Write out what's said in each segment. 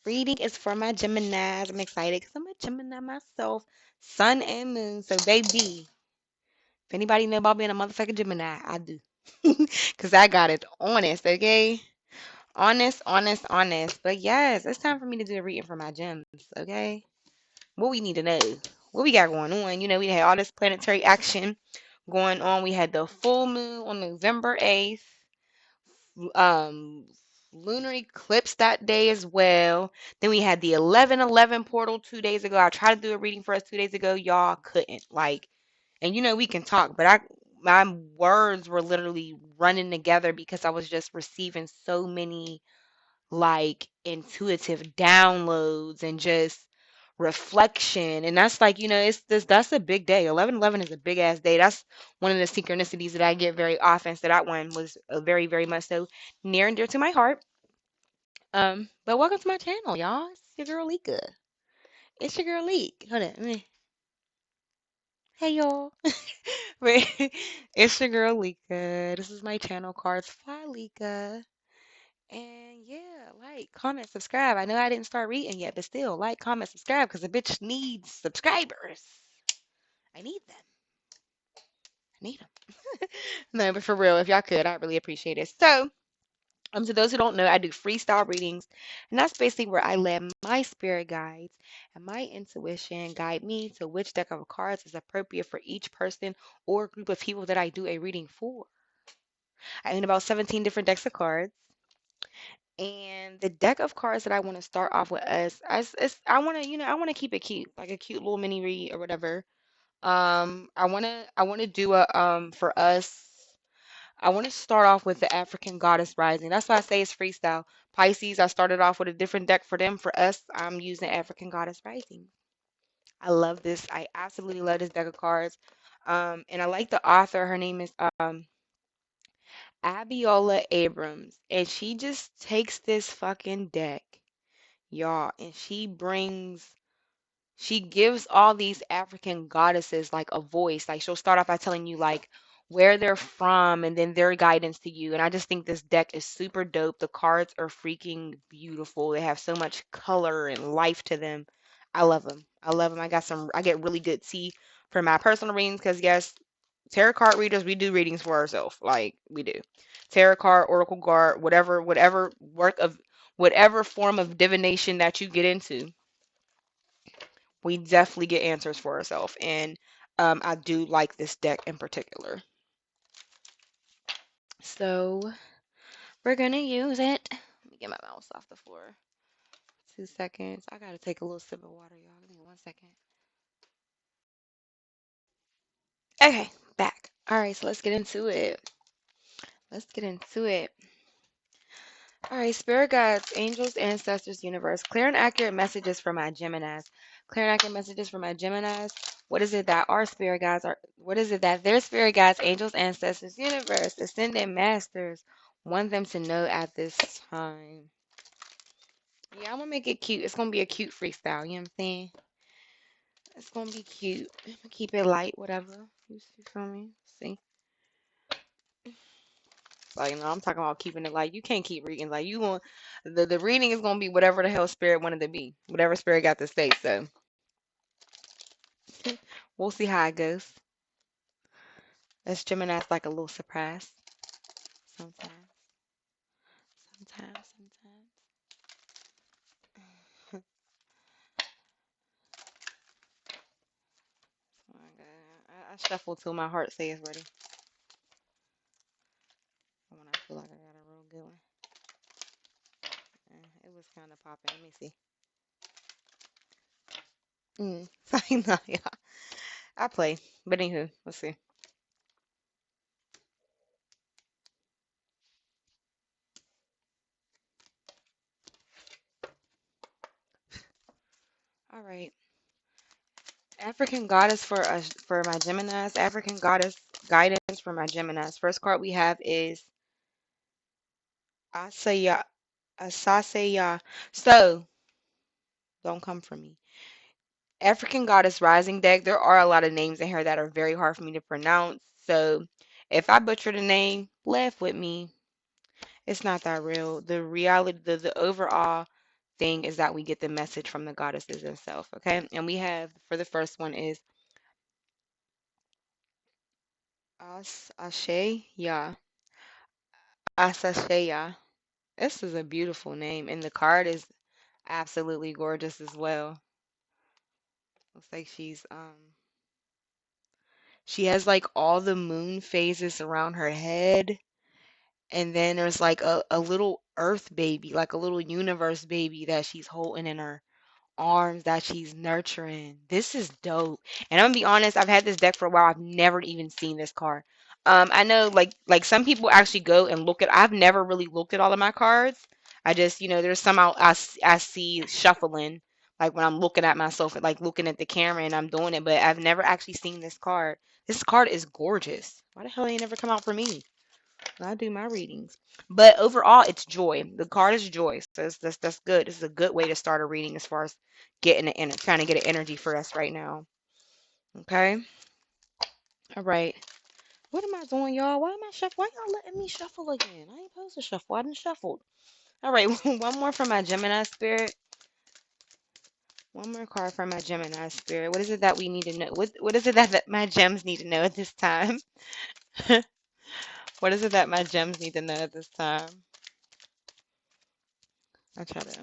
Reading is for my Geminis. I'm excited because I'm a Gemini myself, sun and moon. So, baby, if anybody know about being a motherfucking Gemini, I do. Because I got it honest, okay? Honest, honest, honest. But yes, it's time for me to do a reading for my gems, okay? What we need to know. What we got going on? We had all this planetary action going on. We had the full moon on November 8th. um lunar eclipse that day as well. Then we had the 11/11 portal 2 days ago. I tried to do a reading for us 2 days ago. Y'all couldn't. And we can talk, but my words were literally running together because I was just receiving so many intuitive downloads and just reflection. And that's that's a big day. 11/11 is a big ass day. That's one of the synchronicities that I get very often. So that one was very, very much so near and dear to my heart. But welcome to my channel, y'all. It's your girl Lika. It's your girl Leek. Hold on. Hey y'all. Wait. It's your girl Lika. This is my channel, Cards Fly Lika. And yeah, like, comment, subscribe. I know I didn't start reading yet, but still, like, comment, subscribe, because a bitch needs subscribers. I need them. I need them. No, but for real, if y'all could, I'd really appreciate it. So, to those who don't know, I do freestyle readings, and that's basically where I let my spirit guides and my intuition guide me to which deck of cards is appropriate for each person or group of people that I do a reading for. I own about 17 different decks of cards. And the deck of cards that I want to start off with us, I want to, I want to keep it cute, like a cute little mini read or whatever. I want to do a for us. I want to start off with the African Goddess Rising. That's why I say it's freestyle. Pisces, I started off with a different deck for them. For us, I'm using African Goddess Rising. I love this. I absolutely love this deck of cards. And I like the author. Her name is Abiola Abrams, and she just takes this fucking deck, y'all, and she gives all these African goddesses like a voice. Like she'll start off by telling you like where they're from and then their guidance to you. And I just think this deck is super dope. The cards are freaking beautiful. They have so much color and life to them. I love them. I love them. I get really good tea for my personal readings because yes, tarot card readers, we do readings for ourselves. Like we do. Tarot card, oracle card, whatever whatever form of divination that you get into, we definitely get answers for ourselves. And I do like this deck in particular. So we're gonna use it. Let me get my mouse off the floor. 2 seconds. I gotta take a little sip of water, y'all. Give me 1 second. Okay, back. All right, so let's get into it. Let's get into it. All right, spirit guides, angels, ancestors, universe. Clear and accurate messages for my Geminis. Clear and accurate messages for my Geminis. What is it that our spirit guides are? What is it that their spirit guides, angels, ancestors, universe, ascended masters want them to know at this time? Yeah, I'm gonna make it cute. It's gonna be a cute freestyle. You know what I'm saying? It's gonna be cute. I'm gonna keep it light, whatever. You feel me? See? Like, no, I'm talking about keeping it like you can't keep reading. Like you want the reading is gonna be whatever the hell spirit wanted to be. Whatever spirit got to say. So we'll see how it goes. That's Gemini's like a little surprise. Sometimes. Sometimes. Oh my God. I shuffle till my heart says ready. When I feel like I got a real good one. It was kind of popping. Let me see. I know, yeah. I play. But anywho, let's see. All right. African goddess for us for my Geminis. African goddess guidance for my Geminis. First card we have is Asaya Asasaya. So don't come for me. African goddess rising deck. There are a lot of names in here that are very hard for me to pronounce. So if I butcher the name, laugh with me. It's not that real. The reality, the overall thing is that we get the message from the goddesses themselves. Okay. And we have for the first one is Ashe Ya. Asasheya. This is a beautiful name. And the card is absolutely gorgeous as well. Looks like she has like all the moon phases around her head. And then there's like a little earth baby, like a little universe baby that she's holding in her arms that she's nurturing. This is dope. And I'm gonna be honest, I've had this deck for a while. I've never even seen this card. I know like some people actually go and look at. I've never really looked at all of my cards. I just there's some I see shuffling like when I'm looking at myself, like looking at the camera and I'm doing it. But I've never actually seen this card. This card is gorgeous. Why the hell ain't never come out for me? I do my readings. But overall, it's joy. The card is joy. So that's good. This is a good way to start a reading as far as trying to get an energy for us right now. Okay. All right. What am I doing, y'all? Why am I shuffling? Why y'all letting me shuffle again? I ain't supposed to shuffle. I done shuffled. All right. One more from my Gemini spirit. One more card from my Gemini spirit. What is it that we need to know? What is it that my gems need to know at this time? What is it that my gems need to know at this time? I'll try to.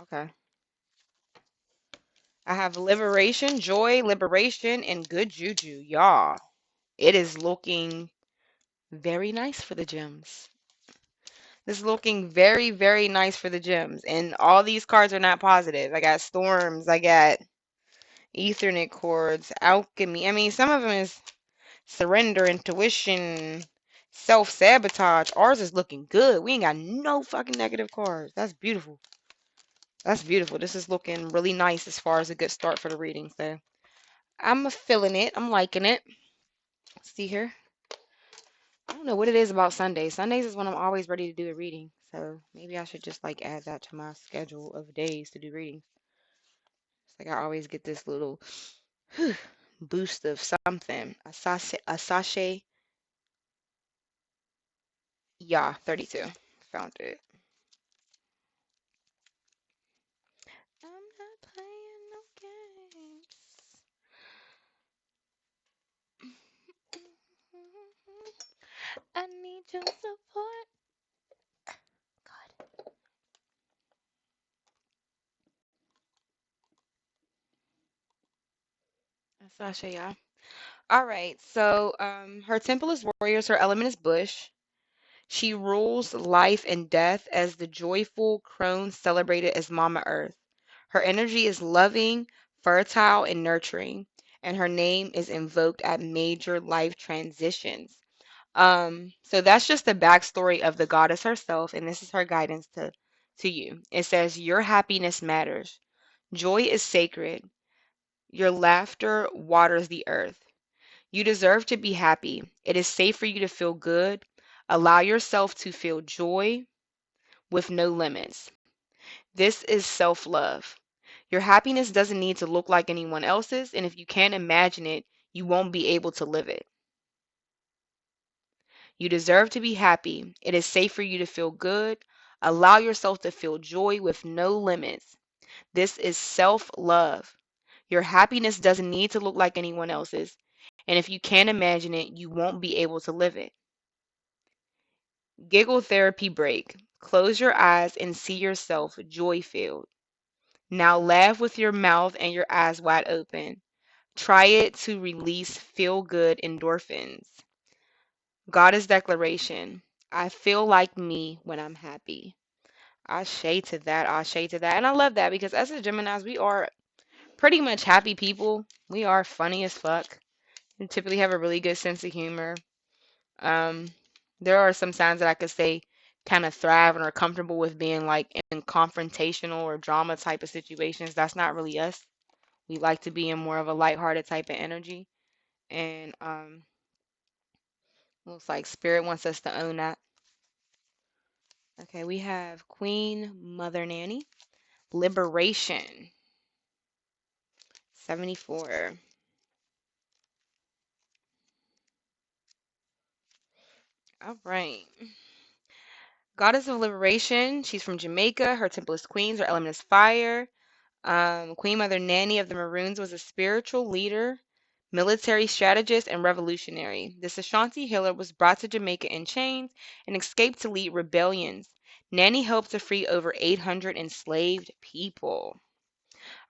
Okay. I have liberation, joy, liberation, and good juju. Y'all, it is looking very nice for the gems. This is looking very, very nice for the gems. And all these cards are not positive. I got storms, I got Ethernet cords, alchemy. I mean, some of them is surrender, intuition, self-sabotage. Ours is looking good. We ain't got no fucking negative cards. That's beautiful. That's beautiful. This is looking really nice as far as a good start for the reading. So I'm feeling it. I'm liking it. See here. I don't know what it is about Sundays. Sundays is when I'm always ready to do a reading. So maybe I should just like add that to my schedule of days to do readings. It's like I always get this little boost of something. A sachet. Yeah, 32. Found it. I'm not playing no games. I need your support. God. A sachet, yeah. All right. So, her temple is warriors. Her element is bush. She rules life and death as the joyful crone celebrated as Mama Earth. Her energy is loving, fertile, and nurturing, and her name is invoked at major life transitions. So that's just the backstory of the goddess herself, and this is her guidance to you. It says, your happiness matters. Joy is sacred. Your laughter waters the earth. You deserve to be happy. It is safe for you to feel good. Allow yourself to feel joy with no limits. This is self love. Your happiness doesn't need to look like anyone else's, and if you can't imagine it, you won't be able to live it. You deserve to be happy. It is safe for you to feel good. Allow yourself to feel joy with no limits. This is self love. Your happiness doesn't need to look like anyone else's, and if you can't imagine it, you won't be able to live it. Giggle therapy break. Close your eyes and see yourself joy filled. Now laugh with your mouth and your eyes wide open. Try it to release feel good endorphins. Goddess declaration. I feel like me when I'm happy. Ashe to that, ashe to that. And I love that because as a Geminis, we are pretty much happy people. We are funny as fuck. We typically have a really good sense of humor. Um, there are some signs that I could say kind of thrive and are comfortable with being like in confrontational or drama type of situations. That's not really us. We like to be in more of a lighthearted type of energy. And looks like spirit wants us to own that. Okay, we have Queen Mother Nanny, Liberation, 74. All right. Goddess of Liberation. She's from Jamaica. Her temple is Queens. Her element is fire. Queen Mother Nanny of the Maroons was a spiritual leader, military strategist, and revolutionary. This Ashanti healer was brought to Jamaica in chains and escaped to lead rebellions. Nanny helped to free over 800 enslaved people.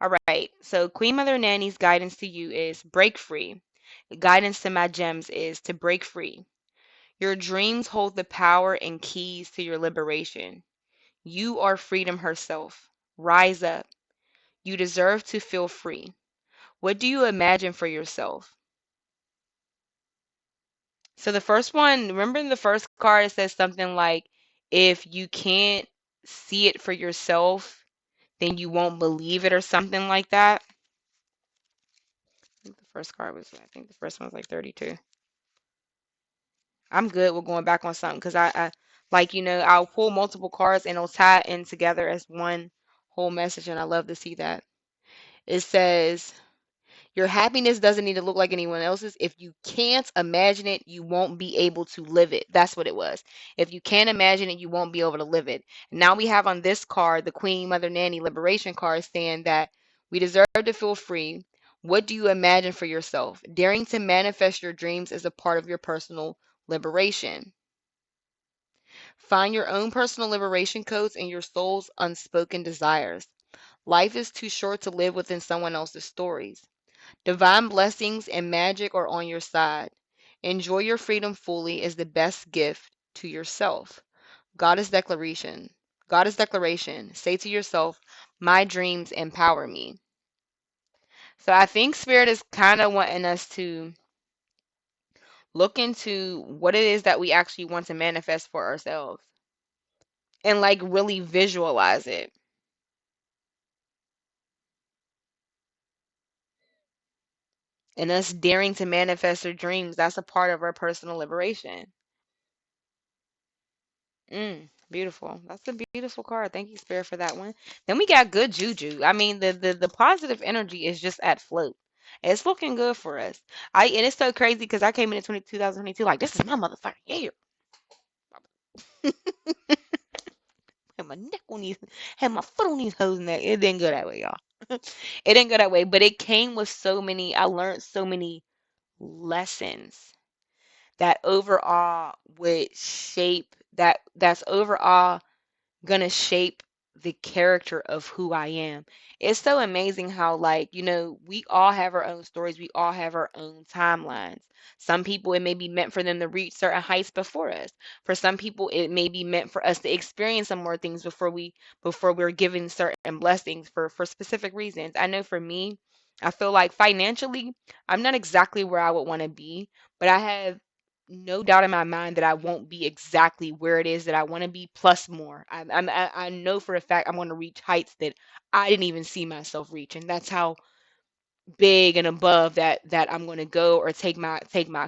All right, so Queen Mother Nanny's guidance to you is break free. The guidance to my gems is to break free. Your dreams hold the power and keys to your liberation. You are freedom herself. Rise up. You deserve to feel free. What do you imagine for yourself? So the first one, remember in the first card, it says something like, if you can't see it for yourself, then you won't believe it or something like that. I think the first card was, I think the first one was like 32. I'm good with going back on something because I like, I'll pull multiple cards and it'll tie in together as one whole message. And I love to see that. It says, your happiness doesn't need to look like anyone else's. If you can't imagine it, you won't be able to live it. That's what it was. If you can't imagine it, you won't be able to live it. Now we have on this card the Queen Mother Nanny Liberation card saying that we deserve to feel free. What do you imagine for yourself? Daring to manifest your dreams is a part of your personal liberation. Find your own personal liberation codes and your soul's unspoken desires. Life is too short to live within someone else's stories. Divine blessings and magic are on your side. Enjoy your freedom fully is the best gift to yourself. Goddess declaration. Goddess declaration. Say to yourself, my dreams empower me. So I think Spirit is kind of wanting us to look into what it is that we actually want to manifest for ourselves and like really visualize it. And us daring to manifest our dreams, that's a part of our personal liberation. Beautiful. That's a beautiful card. Thank you, Spirit, for that one. Then we got good juju. I mean, the positive energy is just at float. It's looking good for us. And it's so crazy because I came in 2022 like this is my motherfucking year. Had my neck on these, had my foot on these hoes and that. It didn't go that way, y'all. It didn't go that way, but it came with so many. I learned so many lessons that overall would shape that's overall gonna shape the character of who I am. It's so amazing how, like, we all have our own stories, we all have our own timelines. Some people, it may be meant for them to reach certain heights before us. For some people, it may be meant for us to experience some more things before we're given certain blessings for specific reasons. I know for me, I feel like financially, I'm not exactly where I would want to be, but I have no doubt in my mind that I won't be exactly where it is that I want to be, plus more. I know for a fact I'm going to reach heights that I didn't even see myself reaching. That's how big and above that I'm going to go or take my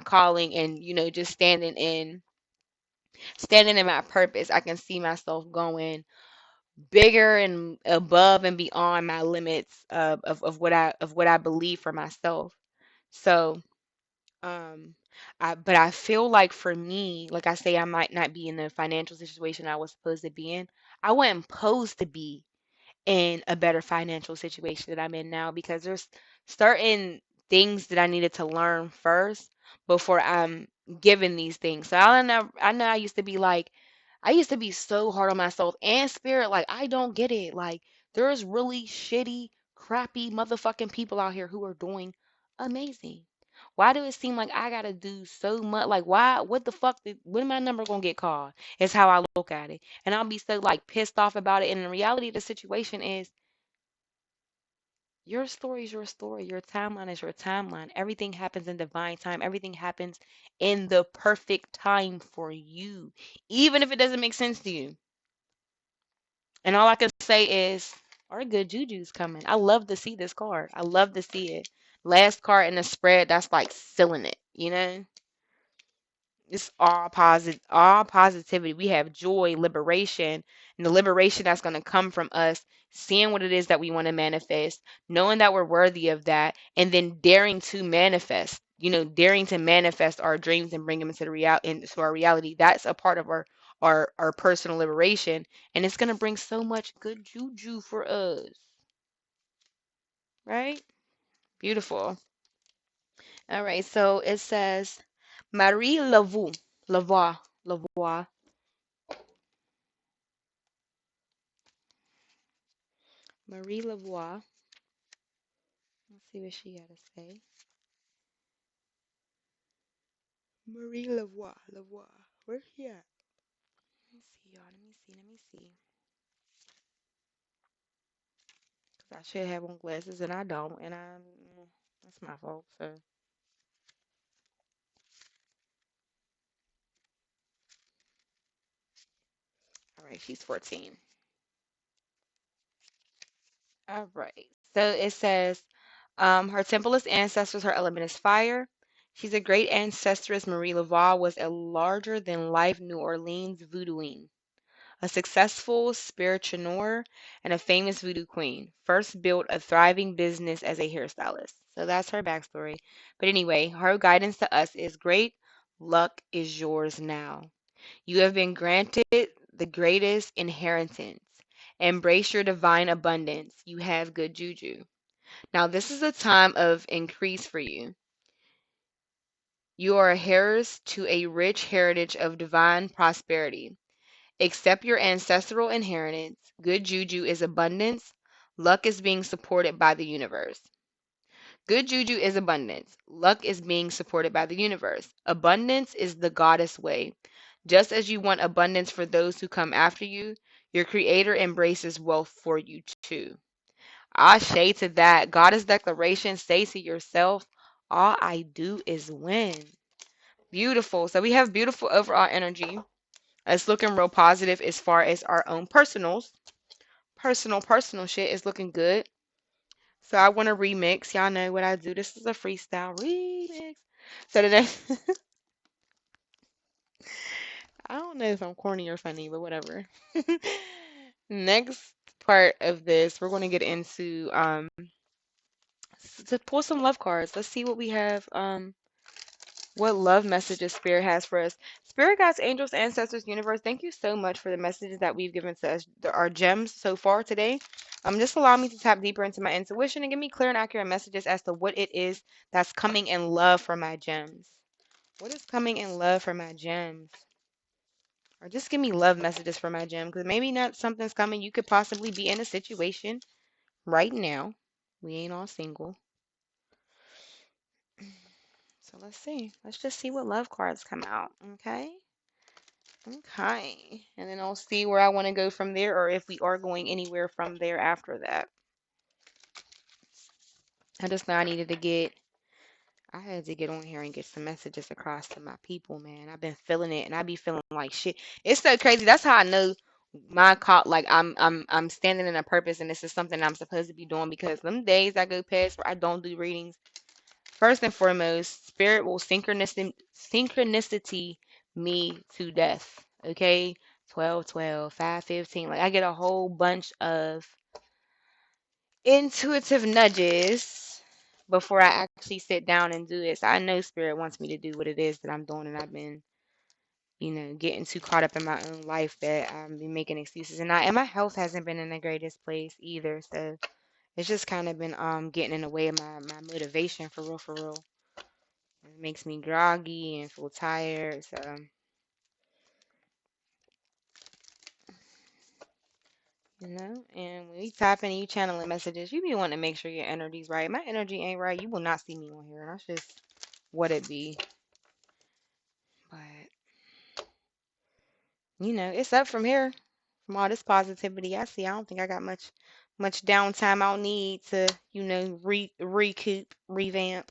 calling and just standing in my purpose. I can see myself going bigger and above and beyond my limits of what I believe for myself. So Um, but I feel like for me, like I say, I might not be in the financial situation I was supposed to be in. I wasn't supposed to be in a better financial situation that I'm in now because there's certain things that I needed to learn first before I'm given these things. So I know I used to be so hard on myself and Spirit. Like, I don't get it. Like, there's really shitty, crappy motherfucking people out here who are doing amazing. Why do it seem like I gotta do so much? Like, why? What the fuck? When my number gonna get called? Is how I look at it, and I'll be so like pissed off about it. And the reality of the situation is, your story is your story. Your timeline is your timeline. Everything happens in divine time. Everything happens in the perfect time for you, even if it doesn't make sense to you. And all I can say is, our good juju's coming. I love to see this card. I love to see it. Last card in the spread, that's like sealing it. It's all positivity. We have joy, liberation, and the liberation that's going to come from us seeing what it is that we want to manifest, knowing that we're worthy of that, and then daring to manifest. Daring to manifest our dreams and bring them into our reality. That's a part of our personal liberation, and it's gonna bring so much good juju for us, right? Beautiful. All right, so it says Marie Laveau, Lavoie, Lavoie, Marie Lavoie. Let's see what she got to say. Marie Lavoie, Lavoie. Where's she at? Let me see, y'all. Let me see. Let me see. 'Cause I should have on glasses and I don't, and that's my fault. So, all right, she's 14. All right. So it says, her templeless ancestors, her element is fire. She's a great ancestress. Marie Laveau was a larger than life New Orleans voodooing, a successful spiritualist, and a famous voodoo queen. First built a thriving business as a hairstylist. So that's her backstory. But anyway, her guidance to us is great luck is yours now. You have been granted the greatest inheritance. Embrace your divine abundance. You have good juju. Now, this is a time of increase for you. You are heirs to a rich heritage of divine prosperity. Accept your ancestral inheritance. Good juju is abundance. Luck is being supported by the universe. Good juju is abundance. Luck is being supported by the universe. Abundance is the goddess way. Just as you want abundance for those who come after you, your creator embraces wealth for you too. Ashe to that. Goddess declaration, say to yourself, all I do is win. Beautiful. So we have beautiful overall energy. It's looking real positive as far as our own personals. Personal shit is looking good. So I want to remix. Y'all know what I do. This is a freestyle remix. So today, I don't know if I'm corny or funny, but whatever. Next part of this, we're going to get into to pull some love cards. Let's see what we have. What love messages Spirit has for us. Spirit guides, angels, ancestors, universe, thank you so much for the messages that we've given to us, our gems so far today. Just allow me to tap deeper into my intuition and give me clear and accurate messages as to what it is that's coming in love for my gems. What is coming in love for my gems? Or just give me love messages for my gem, because maybe not something's coming. You could possibly be in a situation right now. We ain't all single. So let's see. Let's just see what love cards come out. Okay. Okay. And then I'll see where I want to go from there or if we are going anywhere from there after that. I just know I had to get on here and get some messages across to my people, man. I've been feeling it and I be feeling like shit. It's so crazy. That's how I know my call like I'm standing in a purpose and this is something I'm supposed to be doing because them days I go past where I don't do readings. First and foremost, spirit will synchronicity me to death. Okay? 12, 5, 15. Like I get a whole bunch of intuitive nudges before I actually sit down and do it. So I know spirit wants me to do what it is that I'm doing and I've been, getting too caught up in my own life that I'm been making excuses and my health hasn't been in the greatest place either. So it's just kind of been getting in the way of my motivation for real for real. It makes me groggy and feel tired. So, and when you tapping and you channeling messages, you be wanting to make sure your energy's right. My energy ain't right. You will not see me on here. That's just what it be. But, it's up from here. From all this positivity I see, I don't think I got much downtime I'll need to, recoup, revamp.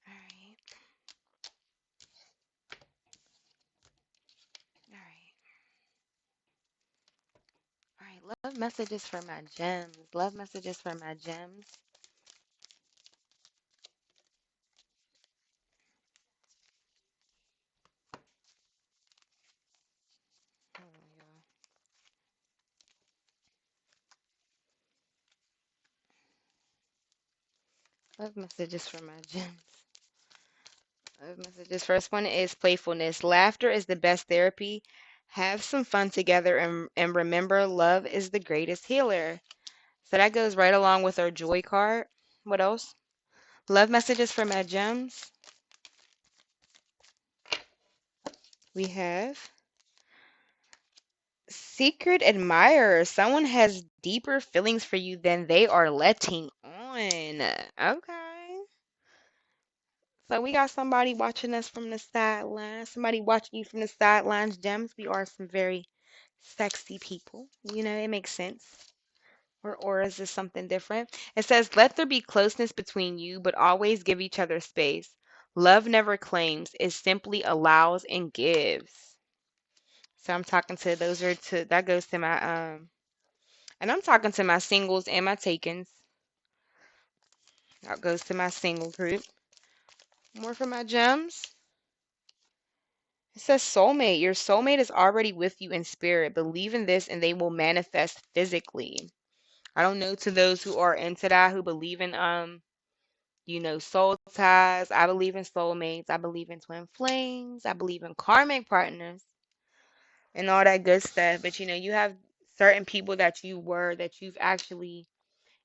All right. All right. All right. Love messages for my gems. Love messages for my gems. Hold on, y'all. Love messages for my gems. Love messages. First one is playfulness. Laughter is the best therapy. Have some fun together and remember love is the greatest healer. So that goes right along with our joy card. What else? Love messages from my gems. We have secret admirer. Someone has deeper feelings for you than they are letting on. Okay. So we got somebody watching us from the sidelines. Somebody watching you from the sidelines. Gems, we are some very sexy people. You know, it makes sense. Our auras is something different. It says, let there be closeness between you, but always give each other space. Love never claims, it simply allows and gives. So I'm talking to those are to that goes to my and I'm talking to my singles and my takens. That goes to my single group. More for my gems. It says soulmate. Your soulmate is already with you in spirit. Believe in this and they will manifest physically. I don't know to those who are into that, who believe in soul ties. I believe in soulmates. I believe in twin flames. I believe in karmic partners and all that good stuff. But you have certain people that you've actually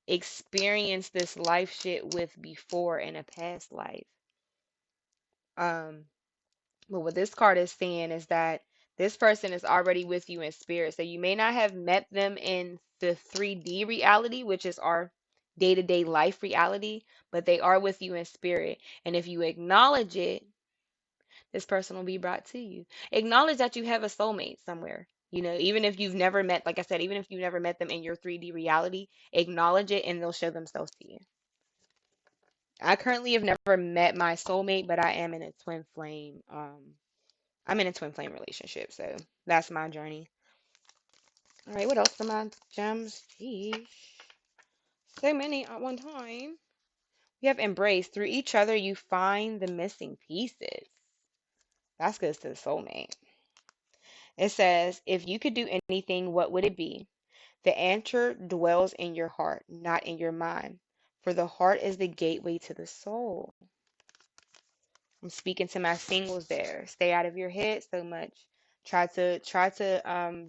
experienced this life shit with before in a past life. Um, but what this card is saying is that this person is already with you in spirit. So you may not have met them in the 3D reality, which is our day-to-day life reality, but they are with you in spirit. And if you acknowledge it, this person will be brought to you. Acknowledge that you have a soulmate somewhere. Even if you've never met, like I said, even if you've never met them in your 3D reality, acknowledge it and they'll show themselves to you. I currently have never met my soulmate, but I am in a twin flame. I'm in a twin flame relationship, so that's my journey. All right, what else for my gems? Jeez, so many at one time. We have embrace. Through each other, you find the missing pieces. That goes to the soulmate. It says, if you could do anything, what would it be? The answer dwells in your heart, not in your mind. For the heart is the gateway to the soul. I'm speaking to my singles there. Stay out of your head so much. Try to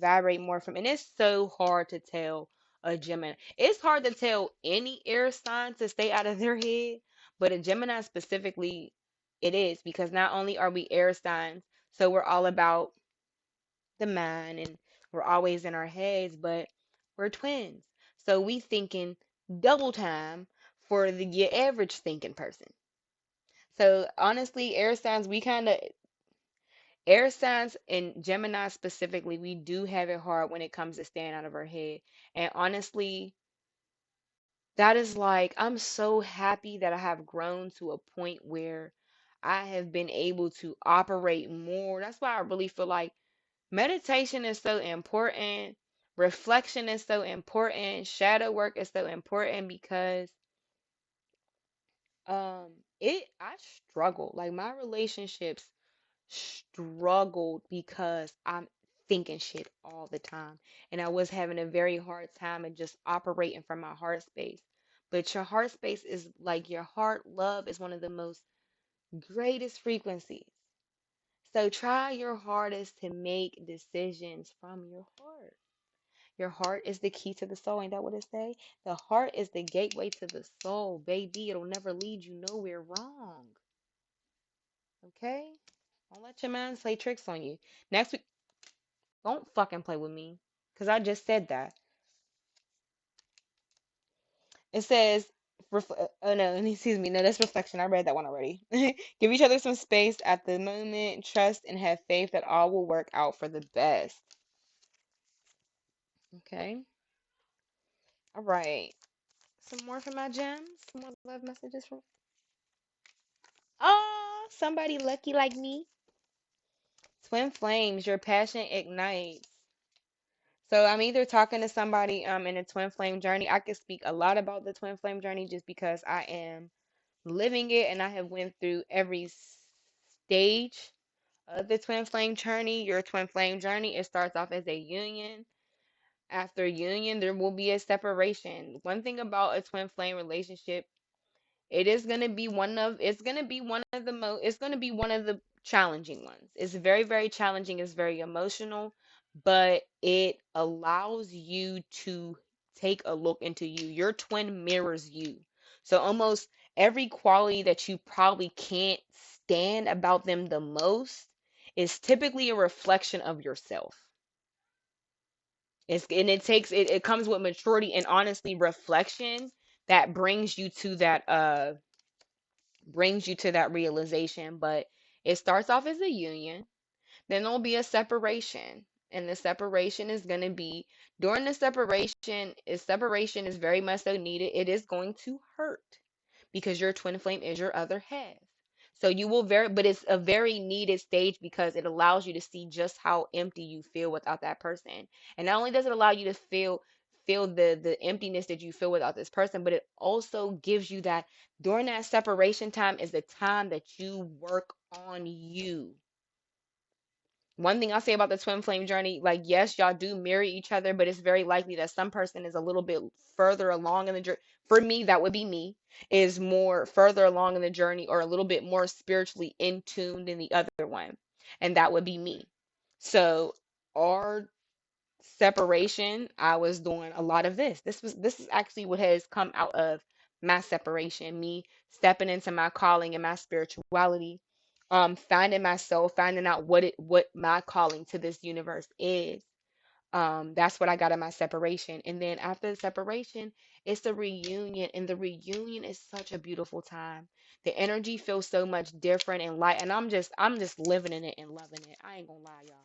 vibrate more from, and it's so hard to tell a Gemini. It's hard to tell any air sign to stay out of their head, but a Gemini specifically, it is because not only are we air signs, so we're all about the mind and we're always in our heads, but we're twins. So we thinking double time for the your average thinking person. So honestly, air signs and Gemini specifically, we do have it hard when it comes to staying out of our head. And honestly, that is like I'm so happy that I have grown to a point where I have been able to operate more. That's why I really feel like meditation is so important. Reflection is so important. Shadow work is so important because um I struggle. Like my relationships struggled because I'm thinking shit all the time. And I was having a very hard time and just operating from my heart space. But your heart space is like your heart love is one of the most greatest frequencies. So try your hardest to make decisions from your heart. Your heart is the key to the soul. Ain't that what it say? The heart is the gateway to the soul, baby. It'll never lead you nowhere wrong. Okay? Don't let your mind play tricks on you. Next week, don't fucking play with me. Because I just said that. It says, oh no, excuse me. No, that's reflection. I read that one already. Give each other some space at the moment. Trust and have faith that all will work out for the best. Okay. All right. Some more from my gems. Some more love messages from. Oh, somebody lucky like me. Twin flames. Your passion ignites. So I'm either talking to somebody in a twin flame journey. I could speak a lot about the twin flame journey just because I am living it and I have went through every stage of the twin flame journey. Your twin flame journey, it starts off as a union. After union, there will be a separation. One thing about a twin flame relationship It is going to be it's going to be one of the it's going to be one of the challenging ones. It's very, very challenging. It's very emotional, but it allows you to take a look into you. Your twin mirrors you. So almost every quality that you probably can't stand about them the most is typically a reflection of yourself. And it comes with maturity and honestly reflection that brings you to that realization. But it starts off as a union, then there'll be a separation. And the separation is going to be during the separation is very much so needed. It is going to hurt because your twin flame is your other half. So you will but it's a very needed stage because it allows you to see just how empty you feel without that person. And not only does it allow you to feel the emptiness that you feel without this person, but it also gives you that during that separation time is the time that you work on you. One thing I'll say about the twin flame journey, like, yes, y'all do marry each other, but it's very likely that some person is a little bit further along in the journey. For me, that would be me, is more further along in the journey or a little bit more spiritually in tune than the other one. And that would be me. So our separation, I was doing a lot of this. This is actually what has come out of my separation, me stepping into my calling and my spirituality, finding myself, finding out what my calling to this universe is. That's what I got in my separation. And then after the separation, it's the reunion, and the reunion is such a beautiful time. The energy feels so much different and light, and I'm just living in it and loving it. I ain't gonna lie, y'all.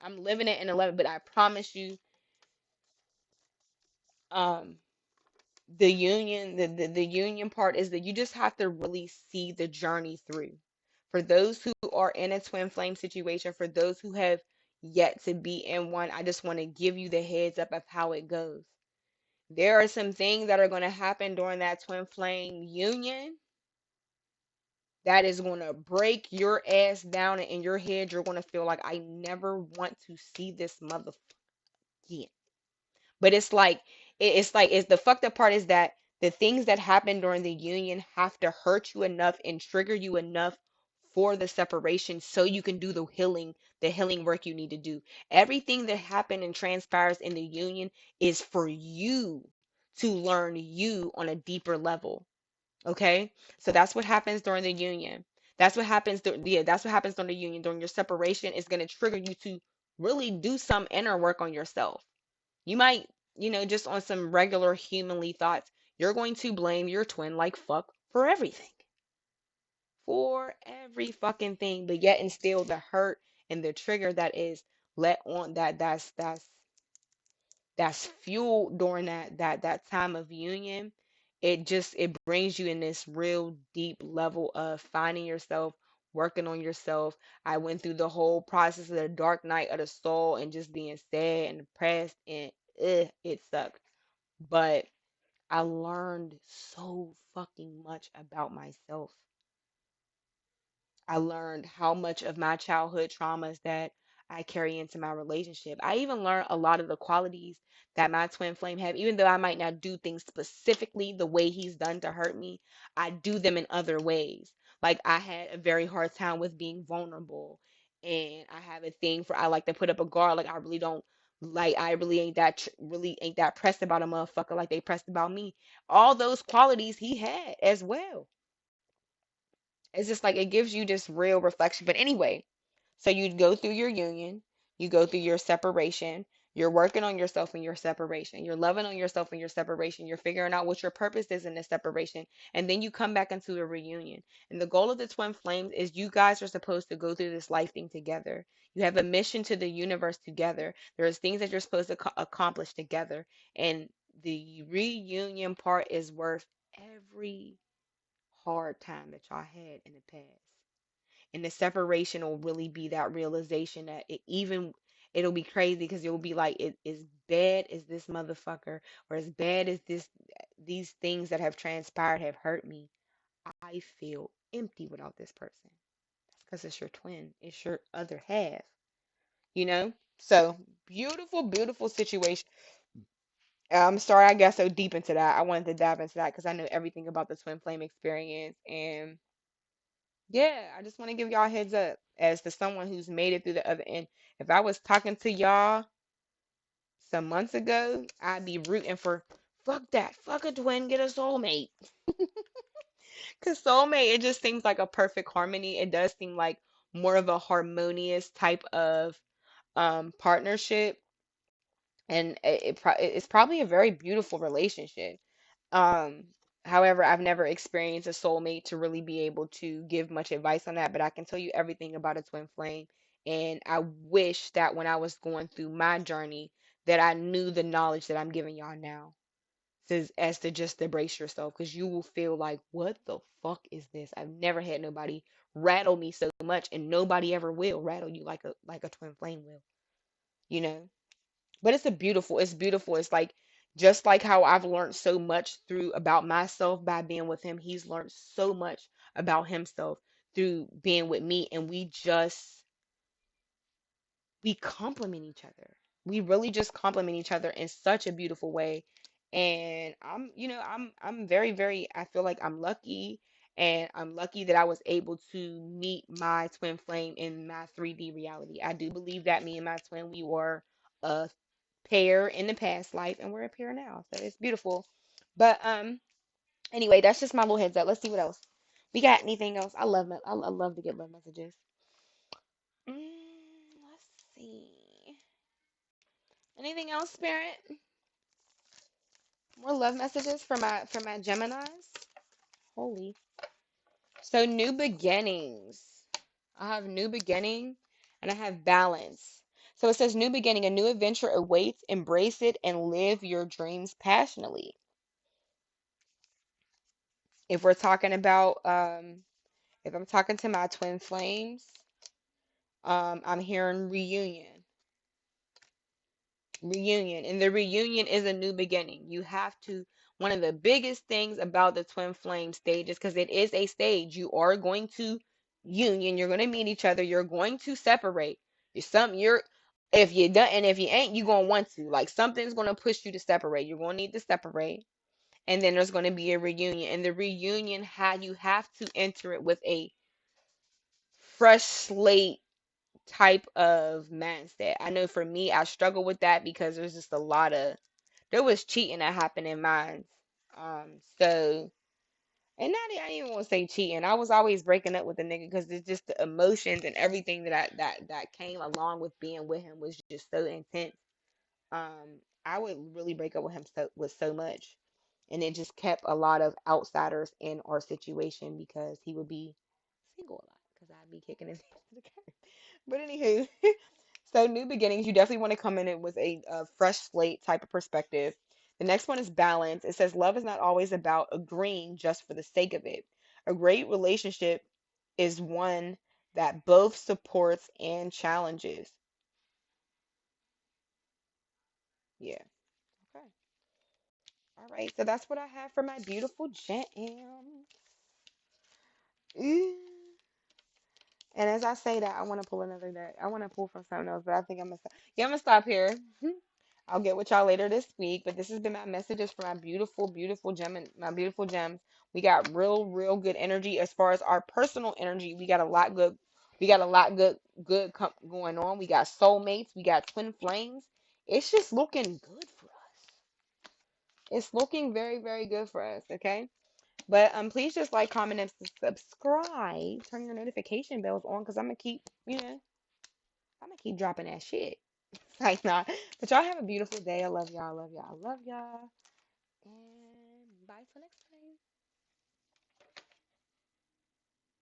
I'm living it and loving it, but I promise you, um the union part is that you just have to really see the journey through. For those who are in a twin flame situation, for those who have yet to be in one, I just want to give you the heads up of how it goes. There are some things that are going to happen during that twin flame union that is going to break your ass down, and in your head you're going to feel like, I never want to see this motherfucker again. But it's the fucked up part is that the things that happen during the union have to hurt you enough and trigger you enough for the separation so you can do the healing work you need to do. Everything that happened and transpires in the union is for you to learn you on a deeper level. Okay? So that's what happens during the union. That's what happens during the union. During your separation, it's going to trigger you to really do some inner work on yourself. You might, just on some regular humanly thoughts, you're going to blame your twin like fuck for everything. For every fucking thing, but yet and still the hurt and the trigger that is let on that's fueled during that time of union. It brings you in this real deep level of finding yourself, working on yourself. I went through the whole process of the dark night of the soul and just being sad and depressed, and it sucked. But I learned so fucking much about myself. I learned how much of my childhood traumas that I carry into my relationship. I even learned a lot of the qualities that my twin flame have. Even though I might not do things specifically the way he's done to hurt me, I do them in other ways. Like, I had a very hard time with being vulnerable, and I have a thing for, I like to put up a guard. Like, I really don't like I really ain't that pressed about a motherfucker like they pressed about me. All those qualities he had as well. It's just like it gives you this real reflection. But anyway, so you go through your union, you go through your separation, you're working on yourself in your separation, you're loving on yourself in your separation, you're figuring out what your purpose is in this separation, and then you come back into a reunion. And the goal of the twin flames is you guys are supposed to go through this life thing together. You have a mission to the universe together. There's things that you're supposed to accomplish together. And the reunion part is worth every hard time that y'all had in the past. And the separation will really be that realization that it'll be crazy because you'll be like, as bad as this motherfucker, or as bad as these things that have transpired have hurt me, I feel empty without this person. That's because it's your twin, it's your other half, you know? So beautiful, beautiful situation. I'm sorry I got so deep into that. I wanted to dive into that because I know everything about the twin flame experience. And yeah, I just want to give y'all a heads up as to someone who's made it through the other end. If I was talking to y'all some months ago, I'd be rooting for fuck that, fuck a twin, get a soulmate. Because soulmate, it just seems like a perfect harmony. It does seem like more of a harmonious type of partnership, and it's probably a very beautiful relationship. Um, However, I've never experienced a soulmate to really be able to give much advice on that, but I can tell you everything about a twin flame. And I wish that when I was going through my journey, that I knew the knowledge that I'm giving y'all now. As to just embrace yourself, because you will feel like, what the fuck is this? I've never had nobody rattle me so much, and nobody ever will rattle you like a twin flame will, you know? But it's beautiful. It's like just like how I've learned so much through about myself by being with him, he's learned so much about himself through being with me, and we complement each other. We really just complement each other in such a beautiful way. And I'm very, very, I feel like I'm lucky, and I'm lucky that I was able to meet my twin flame in my 3D reality. I do believe that me and my twin, we were a pair in the past life, and we're a pair now. So it's beautiful. But anyway, that's just my little heads up. Let's see what else. We got anything else? I love to get love messages. Let's see. Anything else, Spirit? More love messages for my Geminis. Holy. So new beginnings. I have new beginning and I have balance. So it says new beginning, a new adventure awaits. Embrace it and live your dreams passionately. If we're talking about if I'm talking to my twin flames, I'm hearing reunion. Reunion. And the reunion is a new beginning. You have to, one of the biggest things about the twin flame stage is because it is a stage. You are going to union, you're going to meet each other, you're going to separate. You're if you done and if you ain't, you're gonna want to. Like something's gonna push you to separate. You're gonna need to separate. And then there's gonna be a reunion. And the reunion you have to enter it with a fresh slate type of mindset. I know for me, I struggle with that because there's just a lot of there was cheating that happened in mine. So and not I didn't even want to say cheating. I was always breaking up with the nigga because it's just the emotions and everything that came along with being with him was just so intense. I would really break up with him with so much, and it just kept a lot of outsiders in our situation because he would be single a lot because I'd be kicking his ass to the curb. But anywho, so new beginnings, you definitely want to come in it with a fresh slate type of perspective. The next one is balance. It says love is not always about agreeing just for the sake of it. A great relationship is one that both supports and challenges. Yeah. Okay. All right. So that's what I have for my beautiful jam. Ooh. And as I say that, I want to pull another deck. I want to pull from something else, but I think I'm gonna stop. Yeah, I'm gonna stop here. I'll get with y'all later this week. But this has been my messages for my beautiful, beautiful gem and my beautiful gems. We got real, real good energy as far as our personal energy. We got a lot good. We got a lot going on. We got soulmates. We got twin flames. It's just looking good for us. It's looking very, very good for us. Okay. But please just like, comment, and subscribe. Turn your notification bells on because I'm gonna keep dropping that shit. Like nah. But y'all have a beautiful day. I love y'all. I love y'all. I love y'all. And bye till next time.